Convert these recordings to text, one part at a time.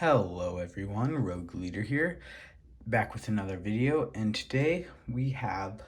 Hello everyone, Rogue Leader here, back with another video, and today we have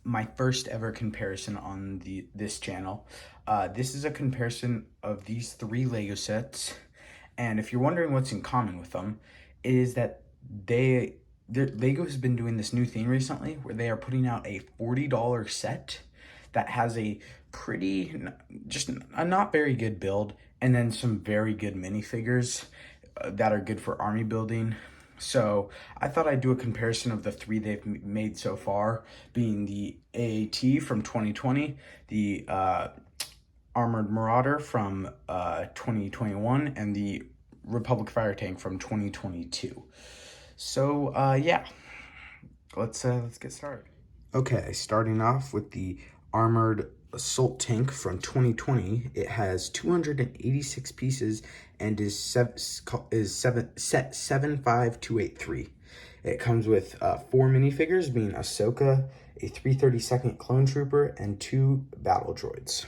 my first ever comparison on this channel. This is a comparison of these three Lego sets, and if you're wondering what's in common with them, it is that Lego has been doing this new thing recently where they are putting out a $40 set that has a just a not very good build, and then some very good minifigures that are good for army building. So I thought I'd do a comparison of the three they've made so far, being the AAT from 2020, the Armored Marauder from 2021, and the Republic Fire Tank from 2022. So yeah, let's get started. Okay, starting off with the Armored Assault Tank from 2020. It has 286 pieces and is set 75283. It comes with 4 minifigures, being Ahsoka, a 332nd clone trooper, and 2 battle droids.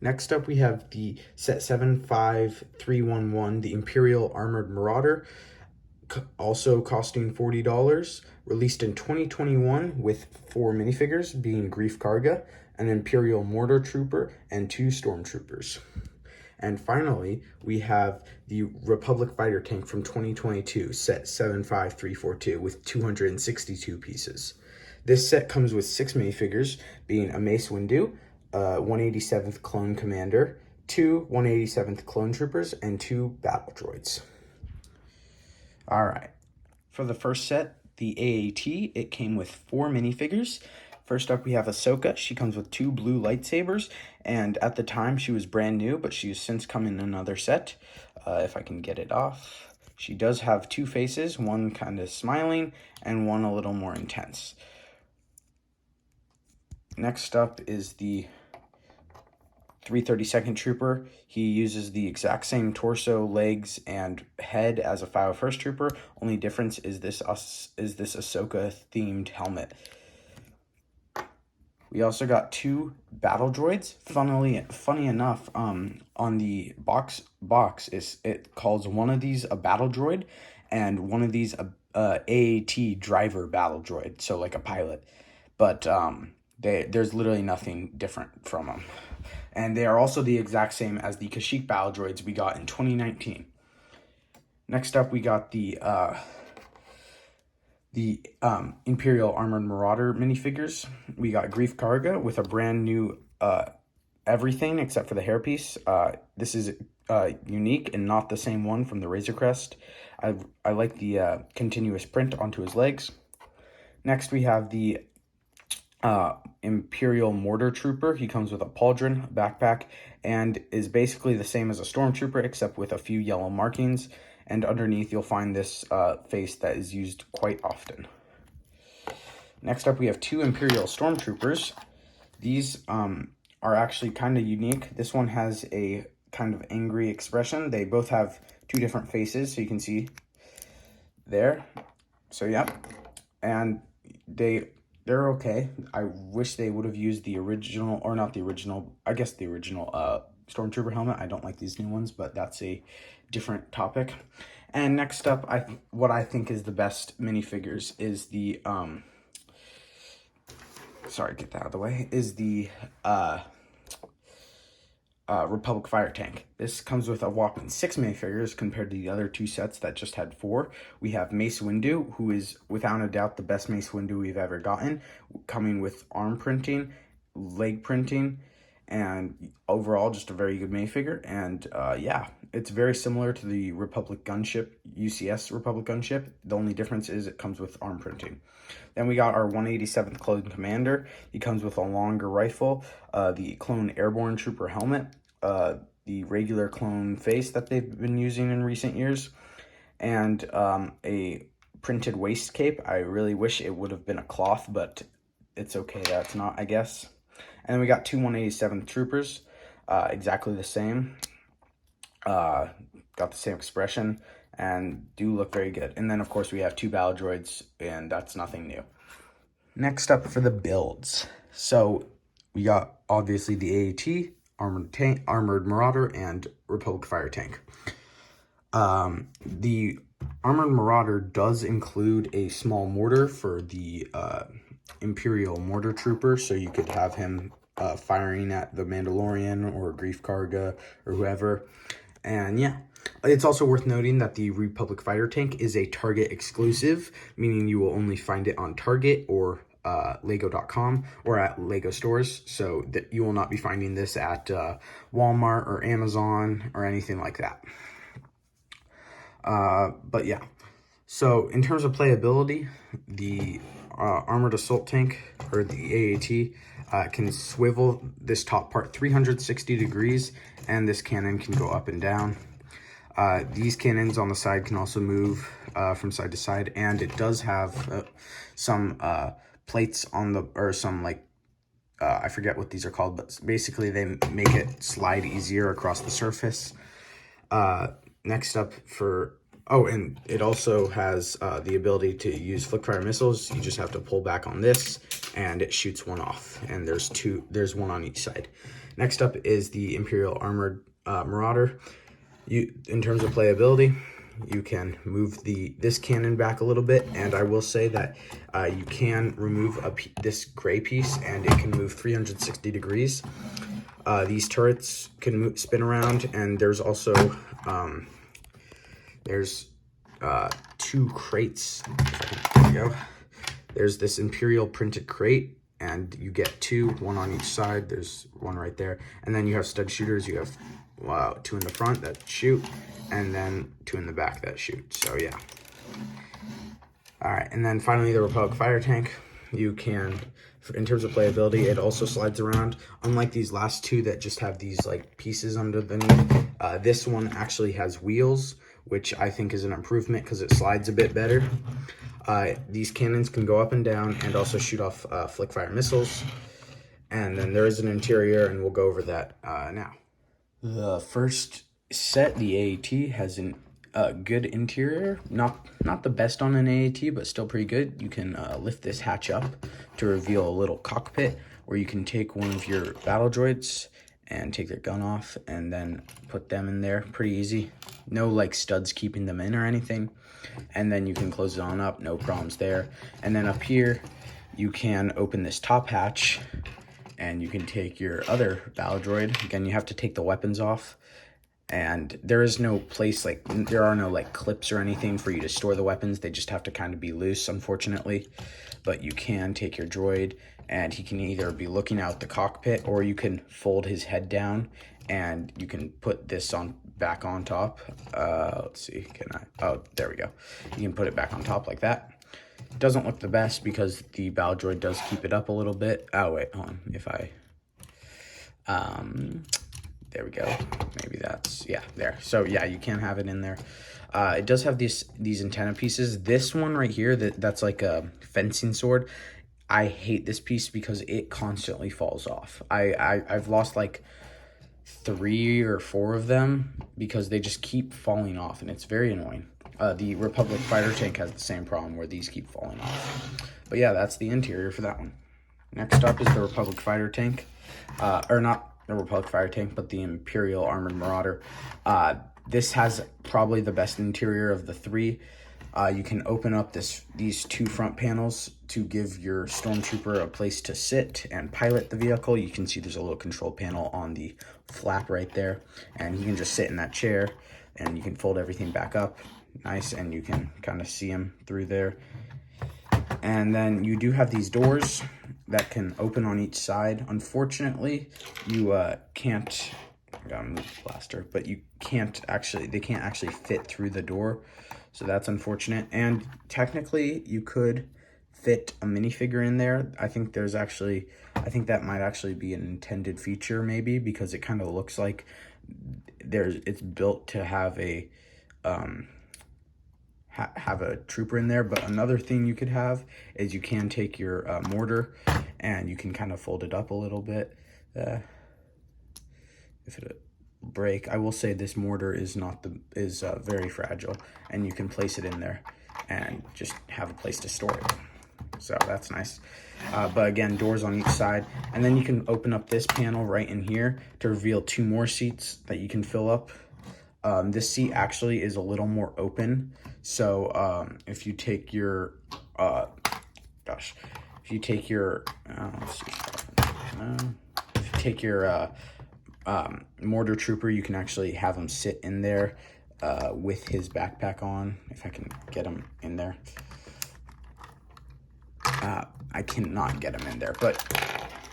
Next up, we have the set 75311, the Imperial Armored Marauder, also costing $40, released in 2021 with 4 minifigures, being Grief Karga, an Imperial Mortar Trooper, and 2 Stormtroopers. And finally, we have the Republic Fighter Tank from 2022, set 75342, with 262 pieces. This set comes with 6 minifigures, being a Mace Windu, 187th Clone Commander, 2 187th Clone Troopers, and 2 Battle Droids. Alright, for the first set, the AAT, it came with 4 minifigures. First up, we have Ahsoka. She comes with 2 blue lightsabers, and at the time, she was brand new, but she has since come in another set. If I can get it off. She does have 2 faces, one kind of smiling, and one a little more intense. Next up is the 332nd Trooper. He uses the exact same torso, legs, and head as a 501st Trooper. Only difference is this Ahsoka-themed helmet. We also got 2 battle droids. Funny enough, on the box it calls one of these a battle droid, and one of these a AAT driver battle droid, so like a pilot. But there's literally nothing different from them. And they are also the exact same as the Kashyyyk battle droids we got in 2019. Next up, we got the Imperial Armored Marauder minifigures. We got Grief Karga with a brand new everything except for the hairpiece. This is unique and not the same one from the Razor Crest. I like the continuous print onto his legs. Next, we have the Imperial Mortar Trooper. He comes with a pauldron, backpack, and is basically the same as a Stormtrooper except with a few yellow markings. And underneath, you'll find this face that is used quite often. Next up, we have 2 Imperial Stormtroopers. These are actually kind of unique. This one has a kind of angry expression. They both have 2 different faces, so you can see there. So, yeah. And they're okay. I wish they would have used the original, or not the original, I guess the original Stormtrooper helmet. I don't like these new ones, but that's a different topic. And next up, what I think is the best minifigures is the sorry, get that out of the way, is the Republic Fire Tank. This comes with a whopping 6 minifigures compared to the other 2 sets that just had 4. We have Mace Windu, who is without a doubt the best Mace Windu we've ever gotten, coming with arm printing, leg printing, and overall just a very good minifigure. And yeah, it's very similar to the Republic gunship, UCS Republic gunship. The only difference is it comes with arm printing. Then we got our 187th Clone Commander. He comes with a longer rifle, the Clone Airborne Trooper helmet, the regular clone face that they've been using in recent years, and a printed waist cape. I really wish it would have been a cloth, but it's okay that's not, I guess. And then we got 2 187th Troopers, exactly the same. Got the same expression and do look very good. And then, of course, we have 2 battle droids, and that's nothing new. Next up for the builds. So we got, obviously, the AAT, Armored Marauder, and Republic Fire Tank. The Armored Marauder does include a small mortar for the Imperial Mortar Trooper, so you could have him firing at the Mandalorian or Grief Karga or whoever. And yeah, it's also worth noting that the Republic Fighter Tank is a Target exclusive, meaning you will only find it on Target or Lego.com or at Lego stores, so that you will not be finding this at Walmart or Amazon or anything like that. But yeah, so in terms of playability, the Armored Assault Tank, or the AAT, can swivel this top part 360 degrees, and this cannon can go up and down. These cannons on the side can also move from side to side, and it does have some plates on the, or some like, I forget what these are called, but basically they make it slide easier across the surface. Next up and it also has the ability to use flick fire missiles. You just have to pull back on this and it shoots one off, and there's one on each side. Next up is the Imperial Armored Marauder. In terms of playability, you can move this cannon back a little bit, and I will say that you can remove this gray piece and it can move 360 degrees. These turrets can spin around, and there's also there's two crates. There we go. There's this Imperial printed crate, and you get two, one on each side. There's one right there, and then you have stud shooters. You have two in the front that shoot, and then two in the back that shoot. So yeah. All right, and then finally the Republic Fighter Tank. You can, in terms of playability, it also slides around. Unlike these last two that just have these like pieces underneath, this one actually has wheels, which I think is an improvement because it slides a bit better. These cannons can go up and down and also shoot off flick fire missiles. And then there is an interior, and we'll go over that now. The first set, the AAT, has a good interior. Not the best on an AAT, but still pretty good. You can lift this hatch up to reveal a little cockpit where you can take one of your battle droids and take their gun off and then put them in there. Pretty easy. No like studs keeping them in or anything. And then you can close it on up, no problems there. And then up here, you can open this top hatch and you can take your other battle droid. Again, you have to take the weapons off. And there is no place, like, there are no like clips or anything for you to store the weapons. They just have to kind of be loose, unfortunately. But you can take your droid, and he can either be looking out the cockpit, or you can fold his head down and you can put this back on top. Let's see, oh, there we go. You can put it back on top like that. It doesn't look the best because the battle droid does keep it up a little bit. Oh wait, hold on. If I there we go. Maybe that's, yeah, there. So yeah, you can have it in there. It does have these antenna pieces. This one right here, that's like a fencing sword. I hate this piece because it constantly falls off. I've lost like 3 or 4 of them because they just keep falling off, and it's very annoying. The Republic Fighter Tank has the same problem where these keep falling off. But yeah, that's the interior for that one. Next up is the Republic Fighter Tank. Or not the Republic Fighter Tank, but the Imperial Armored Marauder. This has probably the best interior of the 3. You can open up these 2 front panels to give your stormtrooper a place to sit and pilot the vehicle. You can see there's a little control panel on the flap right there, and he can just sit in that chair, and you can fold everything back up nice, and you can kind of see him through there. And then you do have these doors that can open on each side. Unfortunately, you can't, I gotta move the blaster, but they can't actually fit through the door. So that's unfortunate. And technically you could fit a minifigure in there. I think that might actually be an intended feature maybe, because it kind of looks like it's built to have a trooper in there. But another thing you could have is you can take your mortar and you can kind of fold it up a little bit. If it break, I will say this mortar is very fragile, and you can place it in there and just have a place to store it. So that's nice. But again, doors on each side, and then you can open up this panel right in here to reveal 2 more seats that you can fill up. This seat actually is a little more open. So if you take your, if you take your, let's see, if you take your mortar trooper, you can actually have him sit in there with his backpack on. If I can get him in there. I cannot get him in there, but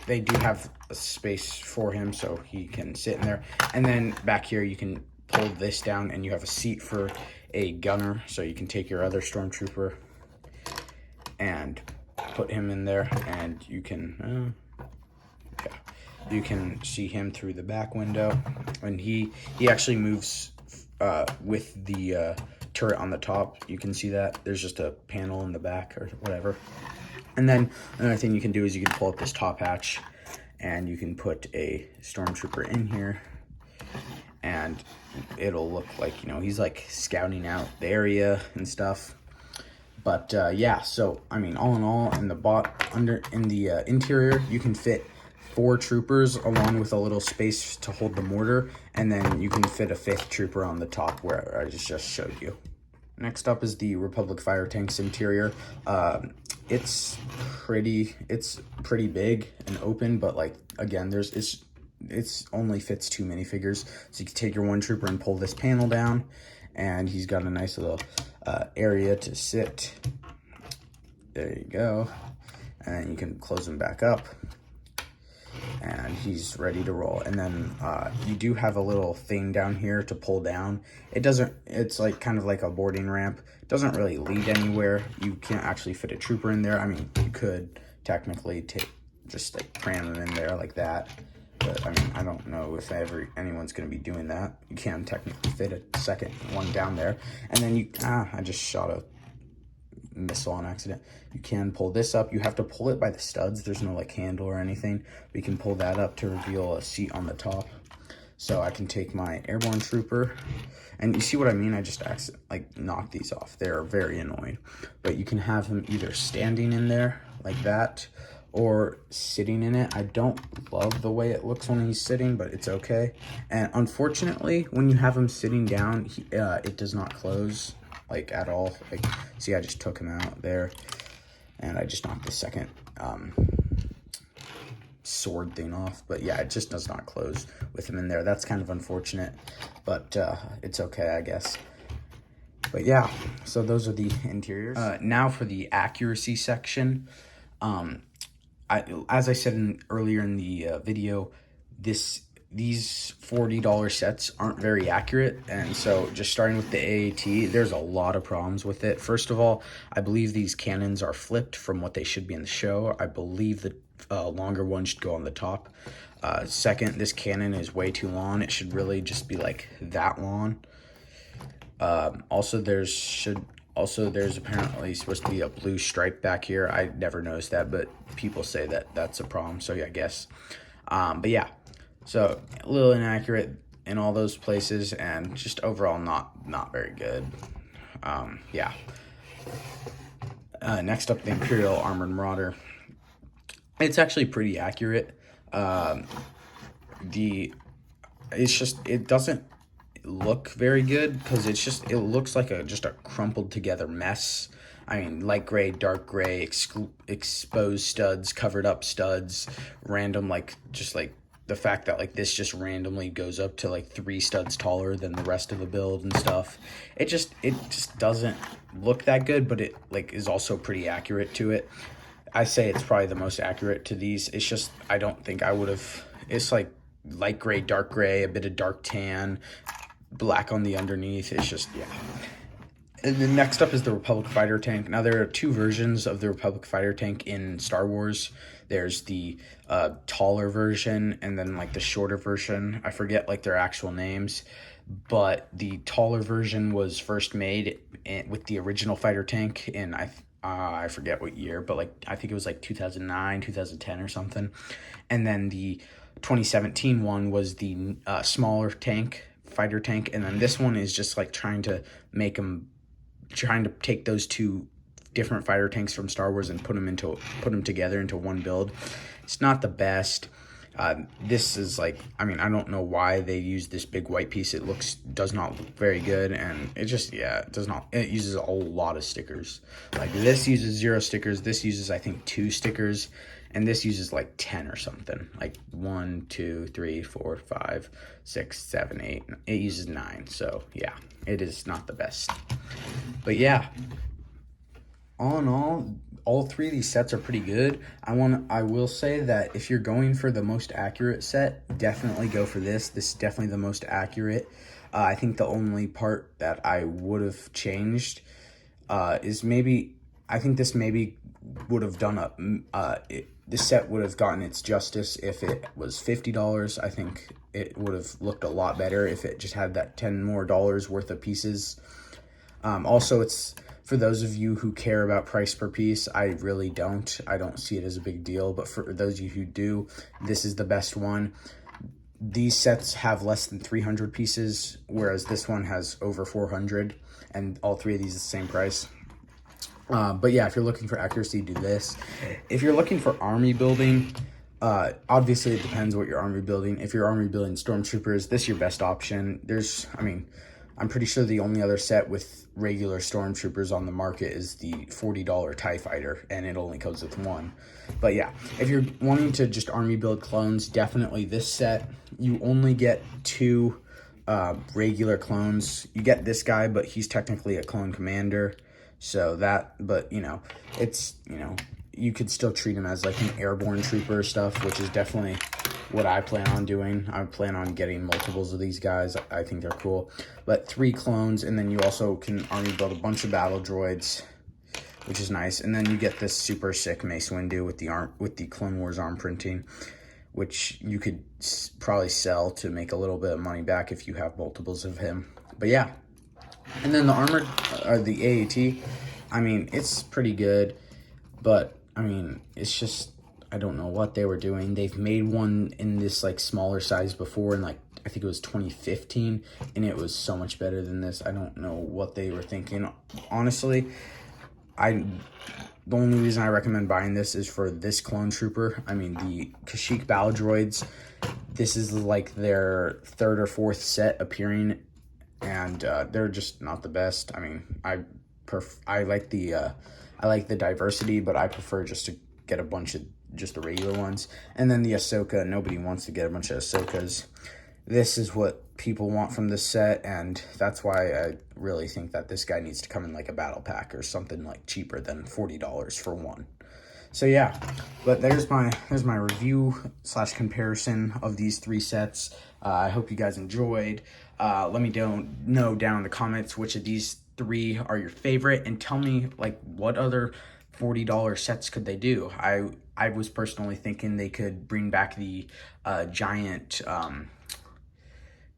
they do have a space for him so he can sit in there. And then back here you can pull this down and you have a seat for a gunner, so you can take your other stormtrooper and put him in there, and you can you can see him through the back window, and he actually moves with the turret on the top. You can see that there's just a panel in the back or whatever. And then another thing you can do is you can pull up this top hatch and you can put a stormtrooper in here, and it'll look like, you know, he's like scouting out the area and stuff. But yeah, so I mean, all in all, in the interior, you can fit 4 troopers along with a little space to hold the mortar, and then you can fit a 5th trooper on the top where I just showed you. Next up is the Republic Fire Tank's interior. It's pretty big and open, but like again, it's only fits 2 minifigures. So you can take your one trooper and pull this panel down, and he's got a nice little area to sit. There you go. And you can close him back up, and he's ready to roll. And then you do have a little thing down here to pull down. It's like kind of like a boarding ramp. It doesn't really lead anywhere. You can't actually fit a trooper in there. I mean, you could technically just like cram him in there like that, but I mean, I don't know if anyone's going to be doing that. You can technically fit a second one down there. And then I just shot a missile on accident. You can pull this up. You have to pull it by the studs. There's no like handle or anything. We can pull that up to reveal a seat on the top. So I can take my airborne trooper, and you see what I mean? I just like knock these off. They're very annoying. But you can have him either standing in there like that or sitting in it. I don't love the way it looks when he's sitting, but it's okay. And unfortunately, when you have him sitting down, it does not close like at all. Like, see, I just took him out there, and I just knocked the second sword thing off. But yeah, it just does not close with him in there. That's kind of unfortunate, but it's okay, I guess. But yeah, so those are the interiors. Now for the accuracy section. As I said earlier in the video, these $40 sets aren't very accurate, and so just starting with the AAT, there's a lot of problems with it. First of all, I believe these cannons are flipped from what they should be in the show. I believe the longer one should go on the top. Second, this cannon is way too long. It should really just be like that long. Also, there's apparently supposed to be a blue stripe back here. I never noticed that, but people say that that's a problem, so yeah, I guess. But yeah, so a little inaccurate in all those places, and just overall not very good. Yeah. Next up, the Imperial Armored Marauder. It's actually pretty accurate. It doesn't look very good because it looks like just a crumpled together mess. I mean, light gray, dark gray, exposed studs, covered up studs, random, just the fact that this just randomly goes up to 3 studs taller than the rest of the build and stuff. It just doesn't look that good, but it is also pretty accurate to it. I say it's probably the most accurate to these. It's just, I don't think I would have, it's light gray, dark gray, a bit of dark tan, black on the underneath. It's just, yeah. And then next up is the Republic Fighter Tank. Now, there are 2 versions of the Republic Fighter Tank in Star Wars. There's the taller version and then the shorter version. I forget their actual names, but the taller version was first made with the original fighter tank in I forget what year, but I think it was 2009, 2010 or something. And then the 2017 one was the smaller fighter tank, and then this one is just trying to take those 2 different fighter tanks from Star Wars and put them together into one build. It's not the best. This is like, I mean, I don't know why they use this big white piece. It does not look very good, and it just, yeah, it does not, it uses a lot of stickers. Like this uses 0 stickers, this uses, I think, 2 stickers, and this uses like 10 or something. Like 1, 2, 3, 4, 5, 6, 7, 8. It uses 9, so yeah, it is not the best. But yeah, all in all 3 of these sets are pretty good. I will say that if you're going for the most accurate set, definitely go for this. This is definitely the most accurate. I think the only part that I would have changed is maybe, I think this maybe would have done this set would have gotten its justice if it was $50. I think it would have looked a lot better if it just had that $10 more worth of pieces. Also, it's for those of you who care about price per piece. I really don't. I don't see it as a big deal, but for those of you who do, this is the best one. These sets have less than 300 pieces, whereas this one has over 400, and all 3 of these are the same price. But yeah, if you're looking for accuracy, do this. If you're looking for army building, obviously it depends what you're army building. If you're army building stormtroopers, this is your best option. I'm pretty sure the only other set with regular stormtroopers on the market is the $40 TIE Fighter, and it only comes with 1. But yeah, if you're wanting to just army build clones, definitely this set. You only get 2 regular clones. You get this guy, but he's technically a clone commander. So that, but it's, you could still treat him as like an airborne trooper stuff, which is definitely what I plan on doing. I plan on getting multiples of these guys. I think they're cool. But 3 clones, and then you also can army build a bunch of battle droids, which is nice. And then you get this super sick Mace Windu with the Clone Wars arm printing, which you could probably sell to make a little bit of money back if you have multiples of him. But yeah. And then the armored, the AAT, I mean, it's pretty good, but I mean, it's just, I don't know what they were doing. They've made one in this like smaller size before, in like, I think it was 2015, and it was so much better than this. I don't know what they were thinking. Honestly, the only reason I recommend buying this is for this clone trooper. I mean, the Kashyyyk battle droids, this is like their 3rd or 4th set appearing, and they're just not the best. I mean, I like the diversity, but I prefer just to get a bunch of just the regular ones. And then the Ahsoka, nobody wants to get a bunch of Ahsokas. This is what people want from this set, and that's why I really think that this guy needs to come in like a battle pack or something like cheaper than $40 for one. So yeah, but there's my review / comparison of these 3 sets. I hope you guys enjoyed. Let me know down in the comments which of these 3 are your favorite, and tell me like what other $40 sets could they do. I was personally thinking they could bring back the giant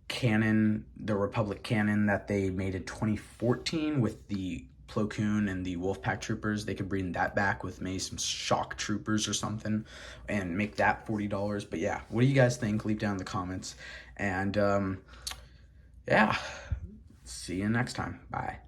cannon, the Republic cannon that they made in 2014 with the Plo Koon and the Wolfpack troopers. They could bring that back with maybe some shock troopers or something and make that $40. But yeah, what do you guys think? Leave down in the comments. And yeah, see you next time. Bye.